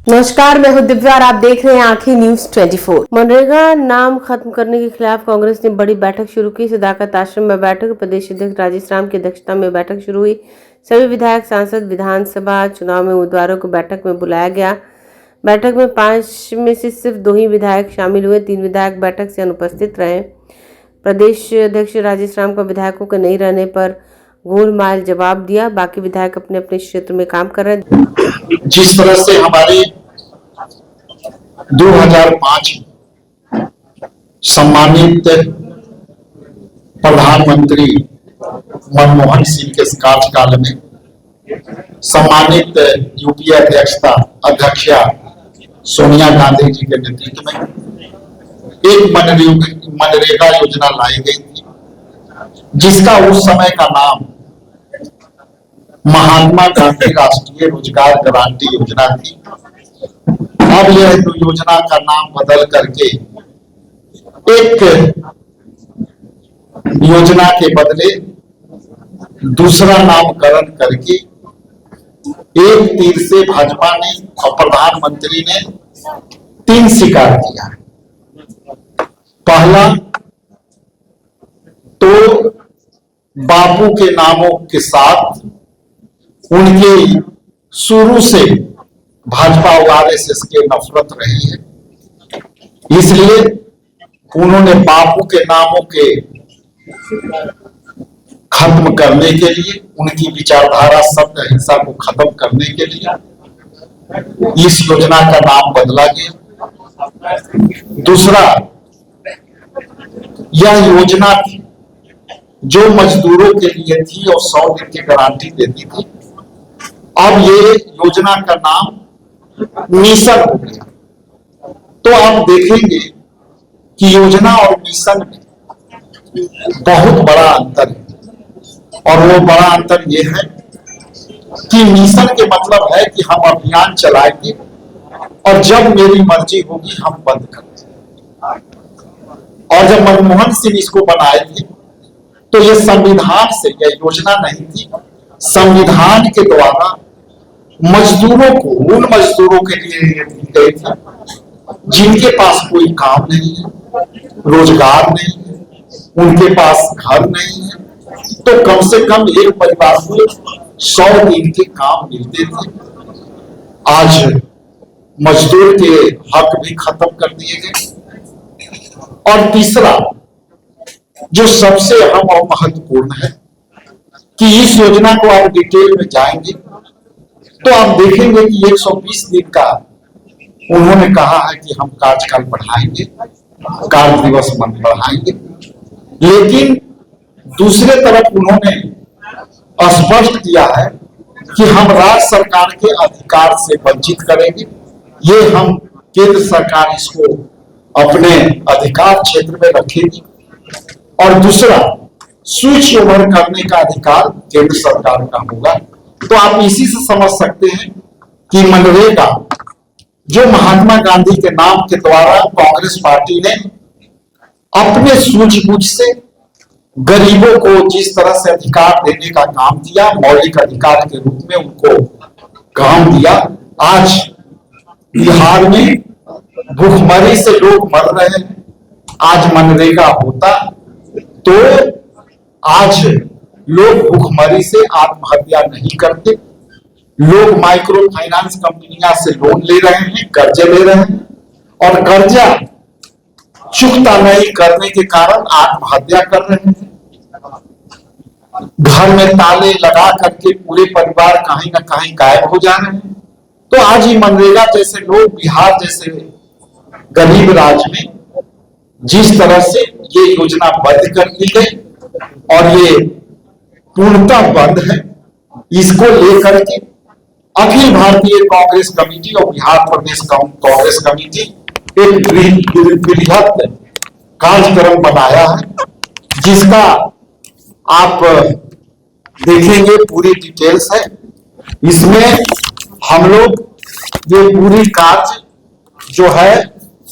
नमस्कार, मैं हूं दिव्या और आप देख रहे हैं आंखें न्यूज 24। मनरेगा नाम खत्म करने के खिलाफ कांग्रेस ने बड़ी बैठक शुरू की। सदाकत आश्रम में बैठक प्रदेश अध्यक्ष राजेश राम की अध्यक्षता में बैठक शुरू हुई। सभी विधायक, सांसद, विधानसभा चुनाव में उम्मीदवारों को बैठक में बुलाया गया। बैठक में 5 में से सिर्फ 2 ही विधायक शामिल हुए। 3 विधायक बैठक से अनुपस्थित रहे। प्रदेश अध्यक्ष राजेश राम का विधायकों के नहीं रहने पर गोलमाल जवाब दिया। बाकी विधायक अपने अपने क्षेत्र में काम कर रहे हैं। जिस तरह से हमारे 2005 सम्मानित प्रधानमंत्री मनमोहन सिंह के कार्यकाल में सम्मानित यूपीए अध्यक्षा सोनिया गांधी जी के नेतृत्व में एक मनरेगा योजना लाई गई थी, जिसका उस समय का नाम महात्मा गांधी राष्ट्रीय रोजगार गारंटी योजना थी। अब यह योजना का नाम बदल करके एक योजना के बदले दूसरा नामकरण करके एक तीर से भाजपा ने और प्रधानमंत्री ने 3 शिकार किया। पहला तो बापू के नामों के साथ उनके शुरू से भाजपा और आरएसएस के नफरत रही है, इसलिए उन्होंने बापू के नामों के खत्म करने के लिए, उनकी विचारधारा सत्य अहिंसा को खत्म करने के लिए इस योजना का नाम बदला गया। दूसरा, यह योजना थी जो मजदूरों के लिए थी और 100 दिन की गारंटी देती थी। अब ये योजना का नाम मिशन हो गया। तो आप देखेंगे कि योजना और मिशन में बहुत बड़ा अंतर है, और वो बड़ा अंतर ये है कि मिशन के मतलब है कि हम अभियान चलाएंगे और जब मेरी मर्जी होगी हम बंद कर देंगे। और जब मनमोहन सिंह इसको बनाए थे तो ये संविधान से, यह योजना नहीं थी, संविधान के द्वारा मजदूरों को, उन मजदूरों के लिए दी गई थी जिनके पास कोई काम नहीं है, रोजगार नहीं है, उनके पास घर नहीं है, तो कम से कम एक परिवार को 100 दिन के काम मिलते थे। आज मजदूर के हक भी खत्म कर दिए गए। और तीसरा, जो सबसे अहम और महत्वपूर्ण है कि इस योजना को आप डिटेल में जाएंगे तो आप देखेंगे कि 120 दिन का उन्होंने कहा है कि हम कार्यकाल बढ़ाएंगे, कार्य दिवस मन बढ़ाएंगे, लेकिन दूसरे तरफ उन्होंने स्पष्ट किया है कि हम राज्य सरकार के अधिकार से वंचित करेंगे। ये हम, केंद्र सरकार इसको अपने अधिकार क्षेत्र में रखेगी। और दूसरा, स्विच ओवर करने का अधिकार केंद्र सरकार का होगा। तो आप इसी से समझ सकते हैं कि मनरेगा जो महात्मा गांधी के नाम के द्वारा कांग्रेस पार्टी ने अपने सूझबूझ से गरीबों को जिस तरह से अधिकार देने का काम किया, मौलिक अधिकार के रूप में उनको काम दिया, आज बिहार में भूखमरी से लोग मर रहे हैं। आज मनरेगा होता तो आज लोग भूखमरी से आत्महत्या नहीं करते। लोग माइक्रो फाइनेंस कंपनियां से लोन ले रहे हैं, कर्जे ले रहे हैं, और कर्जा चुकता नहीं करने के कारण आत्महत्या कर रहे हैं। घर में ताले लगा करके पूरे परिवार कहीं ना कहीं गायब हो जा रहे हैं। तो आज ही मनरेगा जैसे लोग, बिहार जैसे गरीब राज्य में जिस तरह से ये योजना बंद कर दी गई, और ये पूर्णतः बंद है, इसको लेकर के अखिल भारतीय कांग्रेस कमेटी और बिहार प्रदेश कांग्रेस कमेटी एक बृहद कार्यक्रम बनाया है, जिसका आप देखेंगे पूरी डिटेल्स है। इसमें हम लोग ये पूरी कार्य जो है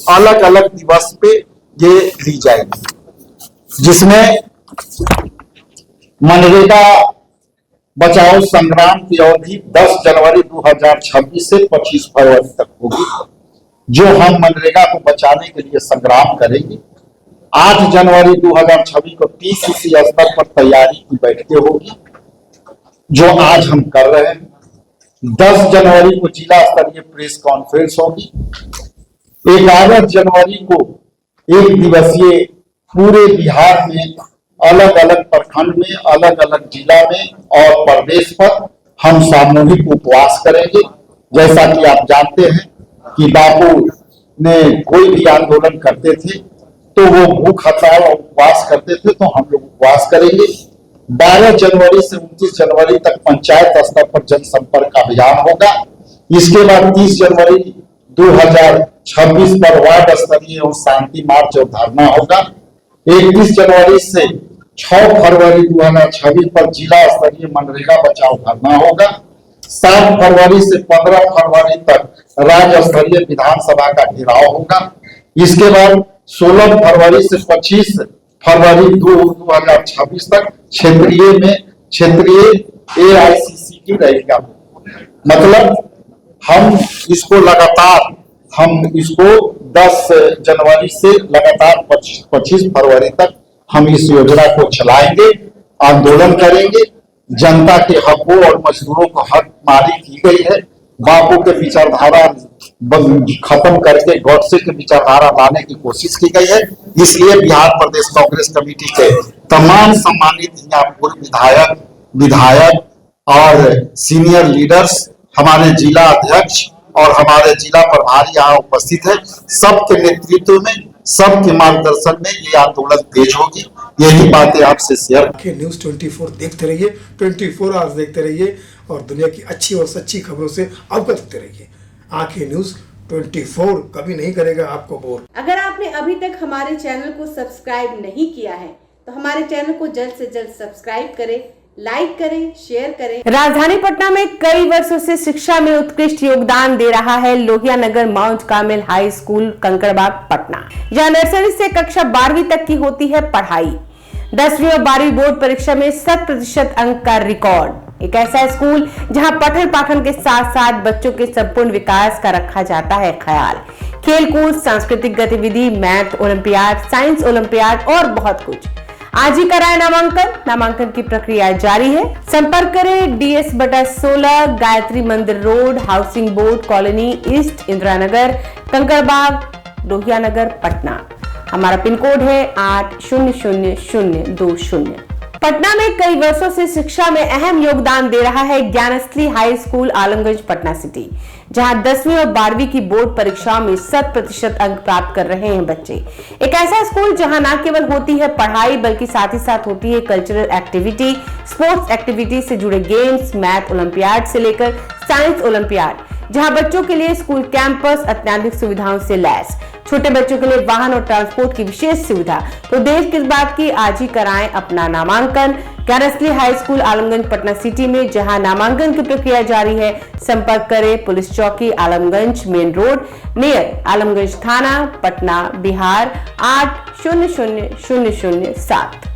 अलग अलग दिवस पे ये दी जाएगी, जिसमें मनरेगा बचाओ संग्राम की अवधि 10 जनवरी 2026 से 25 फरवरी तक होगी, जो हम मनरेगा को बचाने के लिए संग्राम करेंगे। 8 जनवरी 2026 को पीसीसी स्तर पर तैयारी की बैठकें होगी, जो आज हम कर रहे हैं। 10 जनवरी को जिला स्तरीय प्रेस कॉन्फ्रेंस होगी। 11 जनवरी को एक दिवसीय पूरे बिहार में अलग अलग प्रखंड में, अलग अलग जिला में और प्रदेश पर हम सामूहिक उपवास करेंगे। जैसा कि आप जानते हैं कि बापू ने कोई भी आंदोलन करते थे तो वो भूख हड़ताल और उपवास करते थे, तो हम लोग उपवास करेंगे। 12 जनवरी से 29 जनवरी तक पंचायत स्तर पर जनसंपर्क अभियान होगा। इसके बाद 30 जनवरी 2026 पर वार्ड स्तरीय और शांति मार्च और धरना होगा। 31 जनवरी से 6 फरवरी 2026 पर जिला स्तरीय मनरेगा बचाओ धरना होगा। 7 फरवरी से 15 फरवरी तक राज्य स्तरीय विधानसभा का घेराव होगा। इसके बाद 16 फरवरी से 25 फरवरी 2026 तक क्षेत्रीय AICC की रहेगा। मतलब हम इसको 10 जनवरी से लगातार 25 फरवरी तक हम इस योजना को चलाएंगे, आंदोलन करेंगे। जनता के हकों और मजदूरों को हक मारी की गई है। बापू के विचारधारा खत्म करके गॉडसे के विचारधारा लाने की कोशिश की गई है। इसलिए बिहार प्रदेश कांग्रेस कमेटी के तमाम सम्मानित यहाँ पूर्व विधायक और सीनियर लीडर्स, हमारे जिला अध्यक्ष और हमारे जिला प्रभारी यहाँ उपस्थित है। सबके नेतृत्व में, सबके मार्गदर्शन में ये आंदोलन तेज होगी। यही बातें आपसे शेयर। न्यूज़ 24 देखते रहिए, 24 आवर्स देखते रहिए और दुनिया की अच्छी और सच्ची खबरों से अवगत होते रहिए। आंखें न्यूज़ 24 कभी नहीं करेगा आपको बोर। अगर आपने अभी तक हमारे चैनल को सब्सक्राइब नहीं किया है तो हमारे चैनल को जल्द से जल्द सब्सक्राइब करें, लाइक करें, शेयर करें। राजधानी पटना में कई वर्षों से शिक्षा में उत्कृष्ट योगदान दे रहा है Lohia Nagar Mount Carmel High School Kankarbagh Patna, जहां नर्सरी से कक्षा 12वीं तक की होती है पढ़ाई। 10वीं और 12वीं बोर्ड परीक्षा में 100% अंक का रिकॉर्ड। एक ऐसा स्कूल जहां पठन पाठन के साथ साथ बच्चों के संपूर्ण विकास का रखा जाता है ख्याल। खेलकूद, सांस्कृतिक गतिविधि, मैथ ओलंपियाड, साइंस ओलंपियाड और बहुत कुछ। आज ही कराए नामांकन की प्रक्रिया जारी है। संपर्क करें DS/16 Gayatri Mandir road, housing board colony east, Indira Nagar, Kankarbagh, Lohia Nagar, Patna. हमारा पिन कोड है 800020। पटना में कई वर्षों से शिक्षा में अहम योगदान दे रहा है Gyansthali high school Alamganj Patna city, जहां 10वीं और 12वीं की बोर्ड परीक्षाओं में 100% अंक प्राप्त कर रहे हैं बच्चे। एक ऐसा स्कूल जहां न केवल होती है पढ़ाई बल्कि साथ ही साथ होती है कल्चरल एक्टिविटी, स्पोर्ट्स एक्टिविटी से जुड़े गेम्स, मैथ ओलंपियाड से लेकर साइंस ओलंपियाड, जहां बच्चों के लिए स्कूल कैंपस अत्याधुनिक सुविधाओं से लैस, छोटे बच्चों के लिए वाहन और ट्रांसपोर्ट की विशेष सुविधा। तो देर किस बात की, आज ही कराएं अपना नामांकन Gyansthali high school Alamganj Patna city में, जहां नामांकन की प्रक्रिया जारी है। संपर्क करें पुलिस चौकी Alamganj main road near Alamganj थाना, पटना, बिहार 800007।